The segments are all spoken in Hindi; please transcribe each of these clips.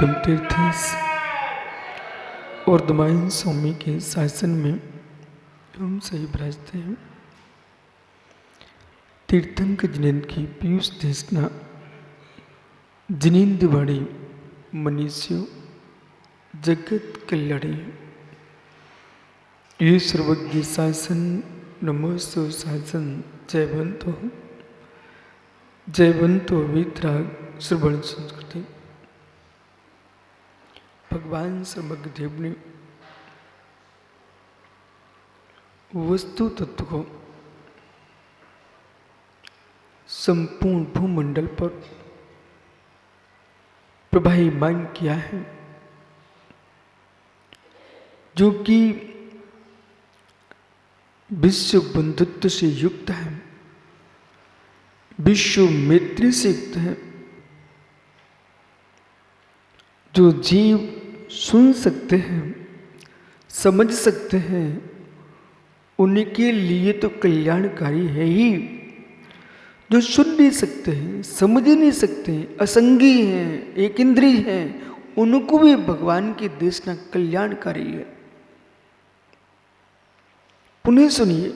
उत्तम तीर्थेश और दमाइन स्वामी के शासन में हम सही भ्रजते हैं। तीर्थंक जिनेन्द्र की पीयूष देशना जिनेन्द्र बड़ी मनीष्यो जगत कल्याणी। ये सर्वज्ञ शासन नमोस्तु शासन जयवंतो वितराग श्रवण संस्कृति। भगवान सर्वज्ञ देव ने वस्तु तत्व को संपूर्ण भूमंडल पर प्रभायमान किया है, जो कि विश्व बंधुत्व से युक्त है, विश्व मैत्री से युक्त है। जो जीव सुन सकते हैं, समझ सकते हैं, उनके लिए तो कल्याणकारी है ही। जो सुन नहीं सकते हैं, समझ नहीं सकते हैं, असंगी हैं, एक इंद्रिय हैं, उनको भी भगवान की देशना कल्याणकारी है। पुनः सुनिए,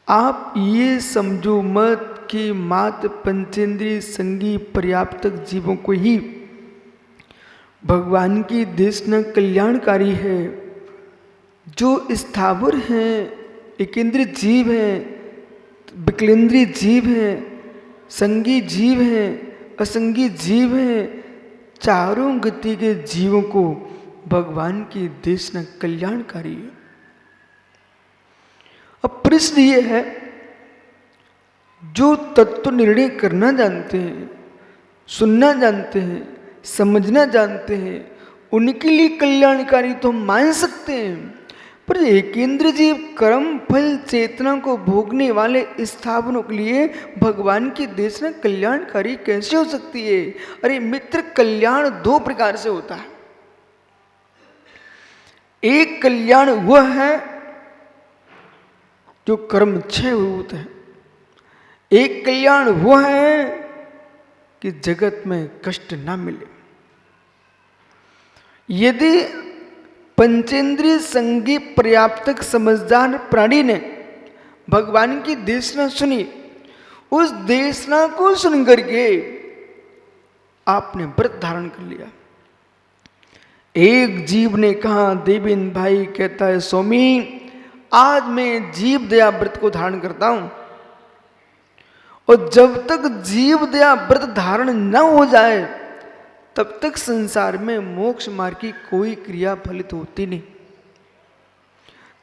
आप ये समझो मत कि मात्र पंचेंद्रिय संगी पर्याप्तक जीवों को ही भगवान की देशना कल्याणकारी है। जो स्थावर हैं, एकेंद्रिय जीव हैं, विकलेंद्रीय जीव हैं, संगी जीव हैं, असंगी जीव हैं, चारों गति के जीवों को भगवान की देशना कल्याणकारी है। अब प्रश्न ये है, जो तत्व निर्णय करना जानते हैं, सुनना जानते हैं, समझना जानते हैं, उनके लिए कल्याणकारी तो हम मान सकते हैं, पर एकेंद्र जीव कर्म फल चेतना को भोगने वाले स्थापनों के लिए भगवान की देशना कल्याणकारी कैसे हो सकती है? अरे मित्र, कल्याण दो प्रकार से होता है। एक कल्याण वह है जो कर्म क्षय होता है, एक कल्याण वह है कि जगत में कष्ट ना मिले। यदि पंचेंद्रिय संगी पर्याप्तक समझदार प्राणी ने भगवान की देशना सुनी, उस देशना को सुन करके आपने व्रत धारण कर लिया। एक जीव ने कहा, देवेंद्र भाई कहता है, स्वामी आज मैं जीव दया व्रत को धारण करता हूं, और जब तक जीव दया व्रत धारण न हो जाए तब तक संसार में मोक्ष मार्ग की कोई क्रिया फलित होती नहीं।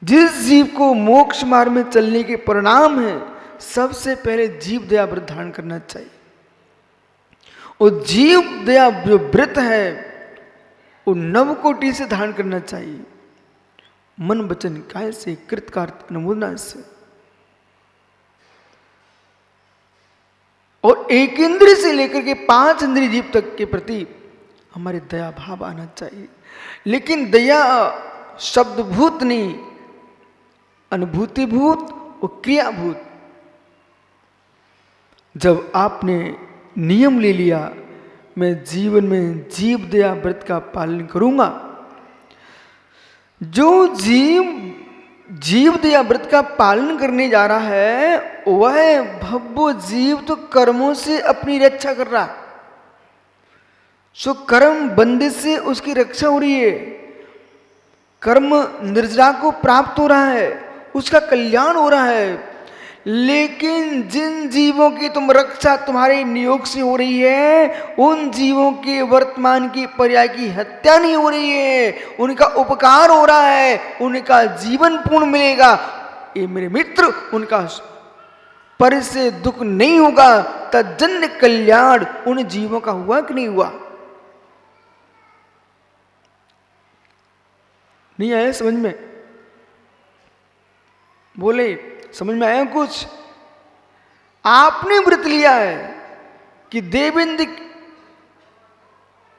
जिस जीव को मोक्ष मार्ग में चलने के परिणाम है, सबसे पहले जीव दया व्रत धारण करना चाहिए। और जीव दया जो व्रत है वो नवकोटि से धारण करना चाहिए, मन वचन काय से, कृतकार्त अनुमोदना से। और एक इंद्रिय से लेकर के 5 इंद्रिय जीव तक के प्रति हमारे दया भाव आना चाहिए। लेकिन दया शब्दभूत नहीं, अनुभूतिभूत और क्रियाभूत। जब आपने नियम ले लिया, मैं जीवन में जीव दया व्रत का पालन करूंगा, जो जीव दया व्रत का पालन करने जा रहा है, वह भव्य जीव तो कर्मों से अपनी रक्षा कर रहा है। सो कर्म बंदिश से उसकी रक्षा हो रही है, कर्म निर्जरा को प्राप्त हो रहा है, उसका कल्याण हो रहा है। लेकिन जिन जीवों की तुम रक्षा तुम्हारे नियोग से हो रही है, उन जीवों के वर्तमान की पर्याय की हत्या नहीं हो रही है, उनका उपकार हो रहा है, उनका जीवन पूर्ण मिलेगा। ये मेरे मित्र, उनका पर से दुख नहीं होगा, तजन्य कल्याण उन जीवों का हुआ कि नहीं हुआ? नहीं आया समझ में? बोले, समझ में आया कुछ? आपने व्रत लिया है कि देवेंद्र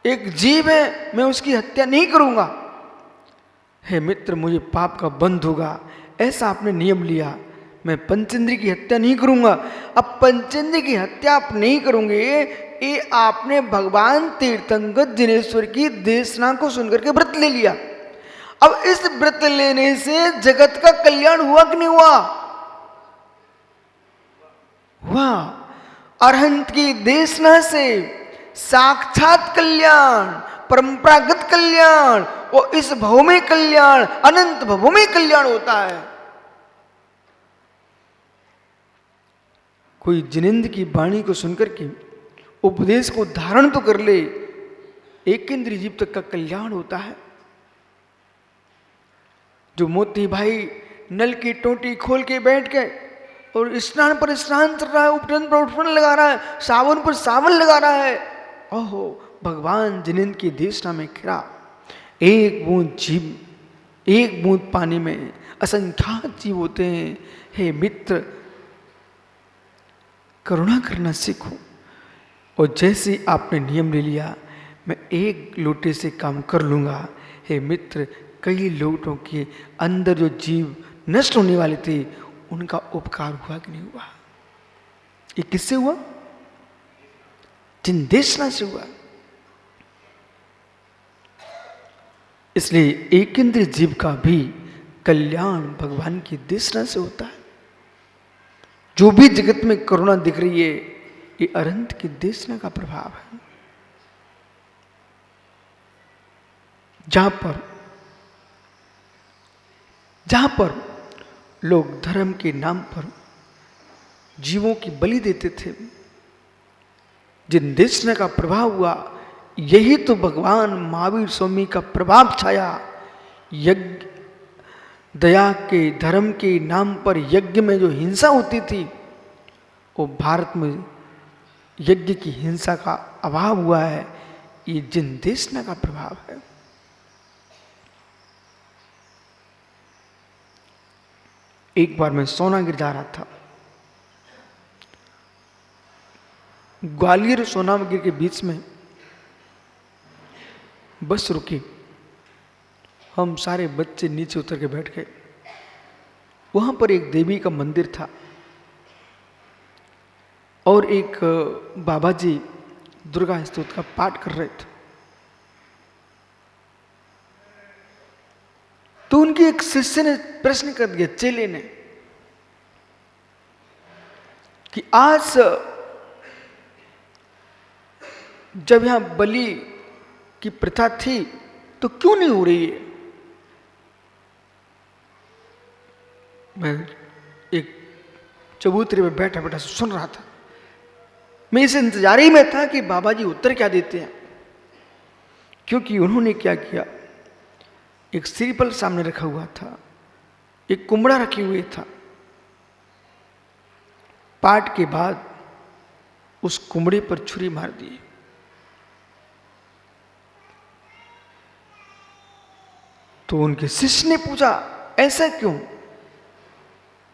एक जीव है, मैं उसकी हत्या नहीं करूंगा, हे मित्र मुझे पाप का बंध होगा, ऐसा आपने नियम लिया। मैं पंचेंद्रिय की हत्या नहीं करूंगा। अब पंचेंद्रिय की हत्या आप नहीं करोगे, ये आपने भगवान तीर्थंकर जिनेश्वर की देशना को सुनकर के व्रत ले लिया। अब इस व्रत लेने से जगत का कल्याण हुआ कि नहीं हुआ? हुआ। अरहंत की देशना से साक्षात कल्याण, परंपरागत कल्याण और इस भव में कल्याण, अनंत भव में कल्याण होता है। कोई जिनेंद्र की वाणी को सुनकर के उपदेश को धारण तो कर ले, एक इंद्रिय जीव तक का कल्याण होता है। जो मोती भाई नल की टोटी खोल के बैठ गए और स्नान पर स्नान चल रहा है, उपटन पर उपटन लगा रहा है, सावन पर सावन लगा रहा है, ओहो भगवान जिनेंद्र की देशना में खिरा। एक बूंद जीव, एक बूंद पानी में असंख्यात जीव होते हैं। हे मित्र, करुणा करना सीखो। और जैसे आपने नियम ले लिया, मैं एक लोटे से काम कर लूंगा। हे मित्र, कई लोटों के अंदर जो जीव नष्ट होने वाले थे, उनका उपकार हुआ कि नहीं हुआ? ये किससे हुआ? जिन देशना से हुआ। इसलिए एक इंद्रिय जीव का भी कल्याण भगवान की देशना से होता है। जो भी जगत में करुणा दिख रही है, ये अनंत की देशना का प्रभाव है। जहां पर लोग धर्म के नाम पर जीवों की बलि देते थे, जिन देशना का प्रभाव हुआ, यही तो भगवान महावीर स्वामी का प्रभाव छाया। यज्ञ, दया के, धर्म के नाम पर यज्ञ में जो हिंसा होती थी, वो भारत में यज्ञ की हिंसा का अभाव हुआ है। ये जिन देशना का प्रभाव है। एक बार मैं सोनागिर जा रहा था, ग्वालियर और सोनागिर के बीच में बस रुकी। हम सारे बच्चे नीचे उतर के बैठ गए। वहां पर एक देवी का मंदिर था और एक बाबा जी दुर्गा स्तोत्र का पाठ कर रहे थे। तो उनके एक शिष्य ने प्रश्न कर दिया, चेले ने, कि आज जब यहां बलि की प्रथा थी तो क्यों नहीं हो रही है? मैं एक चबूतरे में बैठा बैठा सुन रहा था। मैं इस इंतजार ही में था कि बाबा जी उत्तर क्या देते हैं, क्योंकि उन्होंने क्या किया, एक श्रीफल सामने रखा हुआ था, एक कुमड़ा रखे हुए था। पाठ के बाद उस कुमड़े पर छुरी मार दी। तो उनके शिष्य ने पूछा, ऐसा क्यों?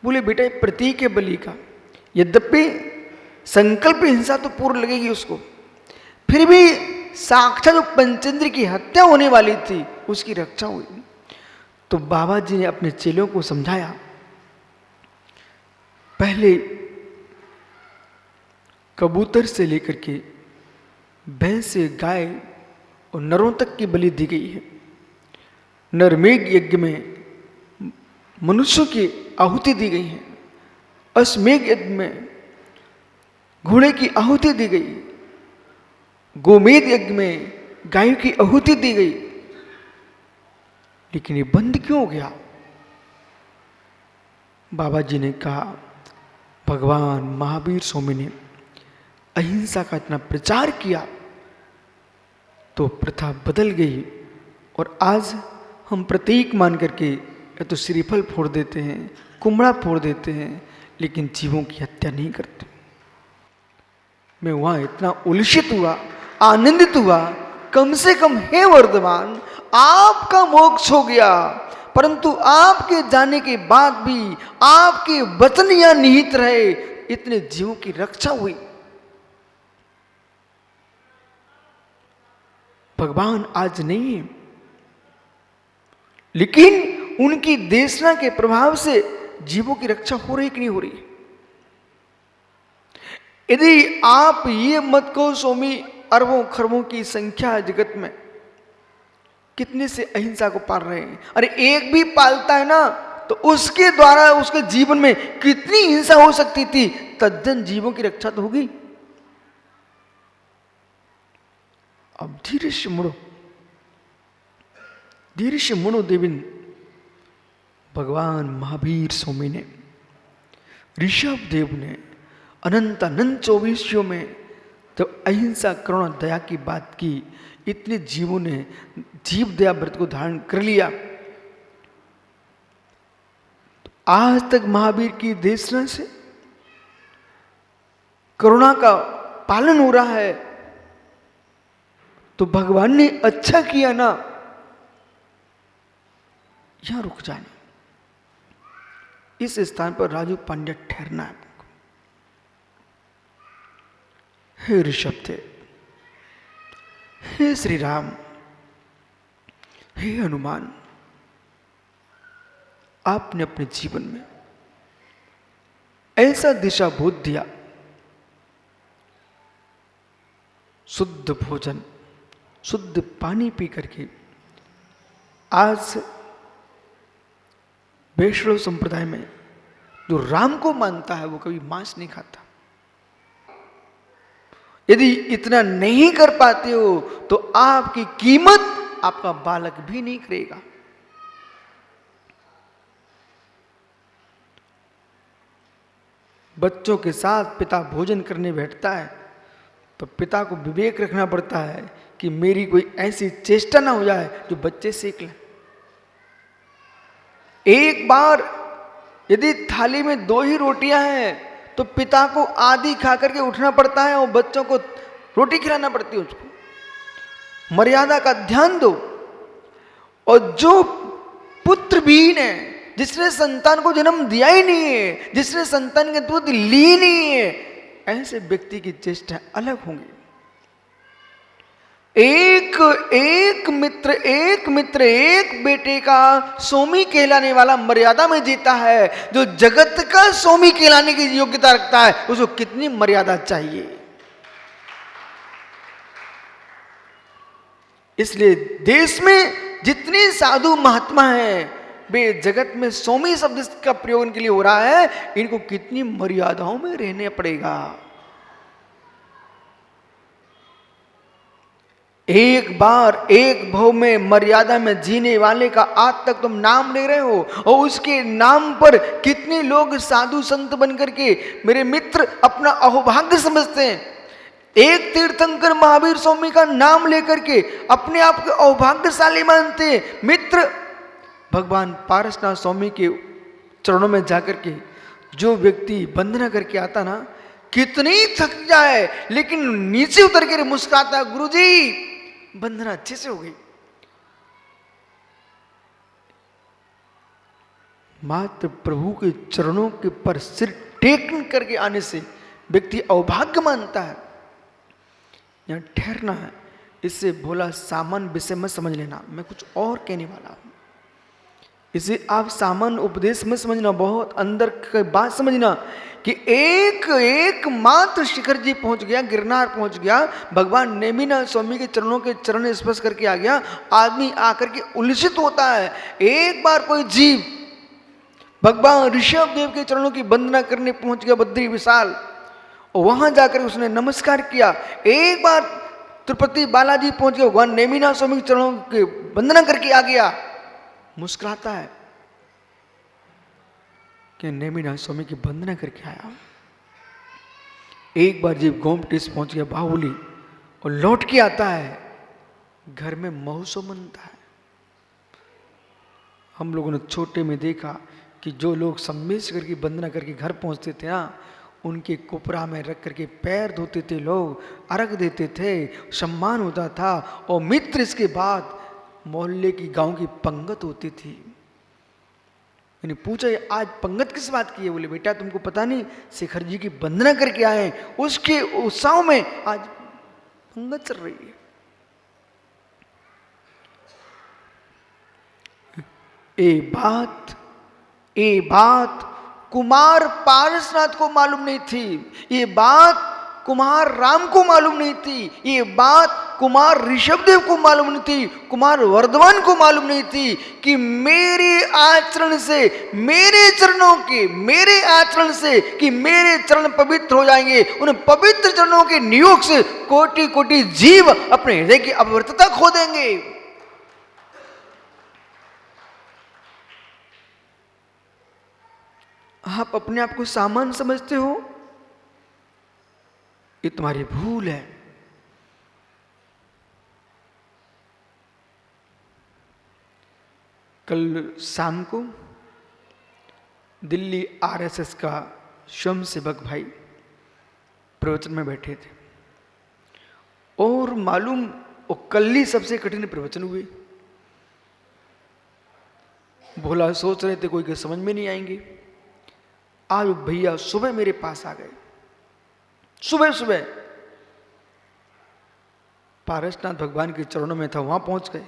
बोले, बेटा ये प्रतीक है बलि का। यद्यपि संकल्प हिंसा तो पूर्ण लगेगी उसको, फिर भी साक्षात जो पंचेंद्र की हत्या होने वाली थी, उसकी रक्षा हुई। तो बाबा जी ने अपने चेलों को समझाया, पहले कबूतर से लेकर के भैंस से गाय और नरों तक की बलि दी गई है। नरमेघ यज्ञ में मनुष्यों की आहुति दी गई है। अश्वमेघ यज्ञ में घोड़े की आहुति दी गई। गोमेध यज्ञ में गाय की आहुति दी गई। लेकिन ये बंद क्यों हो गया? बाबा जी ने कहा, भगवान महावीर स्वामी ने अहिंसा का इतना प्रचार किया तो प्रथा बदल गई, और आज हम प्रतीक मान करके या तो श्रीफल फोड़ देते हैं, कुमड़ा फोड़ देते हैं, लेकिन जीवों की हत्या नहीं करते। मैं वहां इतना उलसित हुआ, आनंदित हुआ, कम से कम हे वर्धमान, आपका मोक्ष हो गया, परंतु आपके जाने के बाद भी आपके वचन यहां निहित रहे, इतने जीवों की रक्षा हुई। भगवान आज नहीं है, लेकिन उनकी देशना के प्रभाव से जीवों की रक्षा हो रही कि नहीं हो रही? यदि आप ये मत कहो स्वामी अरबों खरबों की संख्या है जगत में, कितने से अहिंसा को पाल रहे हैं, अरे एक भी पालता है ना तो उसके द्वारा उसके जीवन में कितनी हिंसा हो सकती थी, तद्दन जीवों की रक्षा तो होगी। अब धीरे से मुड़ो, धीरे से मुड़ो देविन। भगवान महावीर स्वामी ने, ऋषभ देव ने अनंत अनंत 24 में जब अहिंसा करुणा दया की बात की, इतने जीवों ने जीव दया व्रत को धारण कर लिया। तो आज तक महावीर की देशना से करुणा का पालन हो रहा है, तो भगवान ने अच्छा किया ना, यहां रुक जाना। इस स्थान पर राजू पांड्या ठहरना है। हे ऋषभ थे, हे श्री राम, हे हनुमान, आपने अपने जीवन में ऐसा दिशा बोध दिया, शुद्ध भोजन शुद्ध पानी पी करके आज वैष्णव संप्रदाय में जो राम को मानता है वो कभी मांस नहीं खाता। यदि इतना नहीं कर पाते हो तो आपकी कीमत आपका बालक भी नहीं करेगा। बच्चों के साथ पिता भोजन करने बैठता है तो पिता को विवेक रखना पड़ता है कि मेरी कोई ऐसी चेष्टा ना हो जाए जो बच्चे सीख लें। एक बार यदि थाली में 2 ही रोटियां हैं तो पिता को आधी खा करके उठना पड़ता है और बच्चों को रोटी खिलाना पड़ती है। उसको मर्यादा का ध्यान दो। और जो पुत्र बीन है, जिसने संतान को जन्म दिया ही नहीं है, जिसने संतान के दूध ली नहीं है, ऐसे व्यक्ति की चेष्टा अलग होंगी। एक मित्र एक बेटे का स्वामी कहलाने वाला मर्यादा में जीता है। जो जगत का स्वामी कहलाने की योग्यता रखता है उसको कितनी मर्यादा चाहिए। इसलिए देश में जितने साधु महात्मा हैं वे जगत में स्वामी शब्द का प्रयोग इनके लिए हो रहा है, इनको कितनी मर्यादाओं में रहने पड़ेगा। एक बार एक भव में मर्यादा में जीने वाले का आज तक तुम नाम ले रहे हो और उसके नाम पर कितने लोग साधु संत बनकर के मेरे मित्र अपना अहोभाग्य समझते हैं। एक तीर्थंकर महावीर स्वामी का नाम लेकर के अपने आप को अहोभाग्यशाली मानते हैं। मित्र भगवान पारसनाथ स्वामी के चरणों में जाकर के जो व्यक्ति वंदना करके आता ना, कितनी थक जाए लेकिन नीचे उतर के मुस्कुराता, गुरुजी वंदना अच्छे से हो गई। मात्र प्रभु के चरणों के पर सिर टेक करके आने से व्यक्ति अभाग्य मानता है। यहां ठहरना है। इससे बोला सामान्य विषय मत समझ लेना, मैं कुछ और कहने वाला हूं। इसे आप सामान्य उपदेश मत समझना, बहुत अंदर की बात समझना कि एक मात्र शिखर जी पहुंच गया, गिरनार पहुंच गया, भगवान नेमिनाथ स्वामी के चरणों के चरण स्पर्श करके आ गया। आदमी आकर के उल्लसित होता है। एक बार कोई जीव भगवान ऋषभ देव के चरणों की वंदना करने पहुंच गया बद्री विशाल, और वहां जाकर उसने नमस्कार किया। एक बार तिरुपति बालाजी पहुंच गया, भगवान नेमिनाथ स्वामी के चरणों की वंदना करके आ गया, मुस्कुराता है कि नेमिनाथ स्वामी की वंदना करके आया। एक बार जब गोमटेश पहुंच गया बाहुली और लौट के आता है, घर में महोत्सव मनता है। हम लोगों ने छोटे में देखा कि जो लोग सम्मेश्वर की वंदना करके घर पहुंचते थे ना, उनके कुपरा में रख करके पैर धोते थे, लोग अर्घ देते थे, सम्मान होता था। और मित्र इसके बाद मोहल्ले की गांव की पंगत होती थी। मैंने पूछा आज पंगत किस बात की है? बोले बेटा तुमको पता नहीं, शिखर जी की वंदना करके आए, उसके उत्सव में आज पंगत चल रही है। ए बात कुमार पारसनाथ को मालूम नहीं थी, ये बात कुमार राम को मालूम नहीं थी, ये बात कुमार ऋषभदेव को मालूम नहीं थी, कुमार वर्धमान को मालूम नहीं थी कि मेरे आचरण से, मेरे चरणों के, मेरे आचरण से कि मेरे चरण पवित्र हो जाएंगे, उन पवित्र चरणों के नियोग से कोटि कोटि जीव अपने हृदय की अपवित्रता खो देंगे। आप अपने आप को सामान्य समझते हो, ये तुम्हारी भूल है। कल शाम को दिल्ली आरएसएस का स्वयंसेवक भाई प्रवचन में बैठे थे और मालूम वो कल ही सबसे कठिन प्रवचन हुए। भोला सोच रहे थे कोई के समझ में नहीं आएंगे। आज भैया सुबह मेरे पास आ गए, सुबह सुबह पारसनाथ भगवान के चरणों में था, वहां पहुंच गए,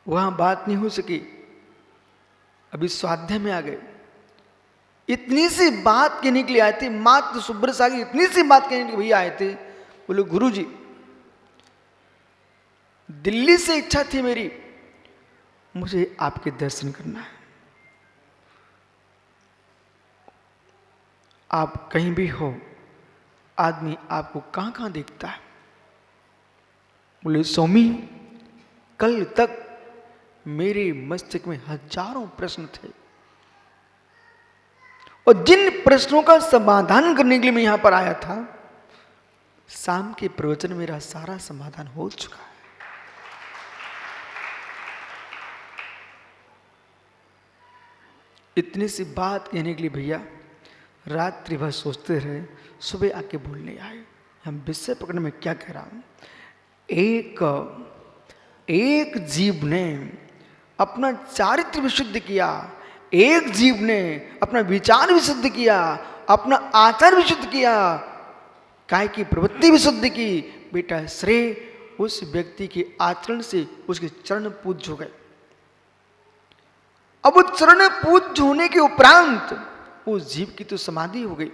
वहां बात नहीं हो सकी, अभी स्वाध्याय में आ गए। इतनी सी बात कहने के लिए आए थे, मात्र सुब्रत सागर इतनी सी बात कहने के लिए भैया आए थे। बोले गुरुजी दिल्ली से इच्छा थी मेरी, मुझे आपके दर्शन करना है। आप कहीं भी हो, आदमी आपको कहां कहां देखता है। बोले स्वामी कल तक मेरे मस्तिष्क में हजारों प्रश्न थे और जिन प्रश्नों का समाधान करने के लिए मैं यहां पर आया था, शाम के प्रवचन में मेरा सारा समाधान हो चुका है। इतनी सी बात कहने के लिए भैया रात्रि भर सोचते रहे, सुबह आके बोलने आए। हम विषय पकड़ने में क्या कह रहा हूं, एक जीव ने अपना चारित्र विशुद्ध किया, एक जीव ने अपना विचार विशुद्ध किया, अपना आचार विशुद्ध किया, काय की प्रवृत्ति विशुद्ध की। बेटा श्रेय उस व्यक्ति के आचरण से उसके चरण पूज्य हो गए। अब वो चरण पूज्य होने के उपरांत उस जीव की तो समाधि हो गई,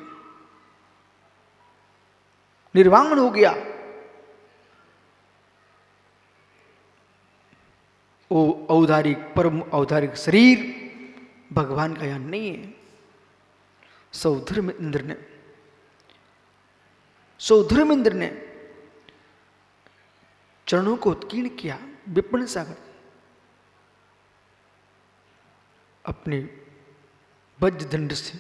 निर्वाण हो गया। वो औदारिक परम औदारिक शरीर भगवान का यहां नहीं है। सौधर्मेंद्र ने चरणों को उत्कीर्ण किया, विपण सागर अपने वज्र दंड से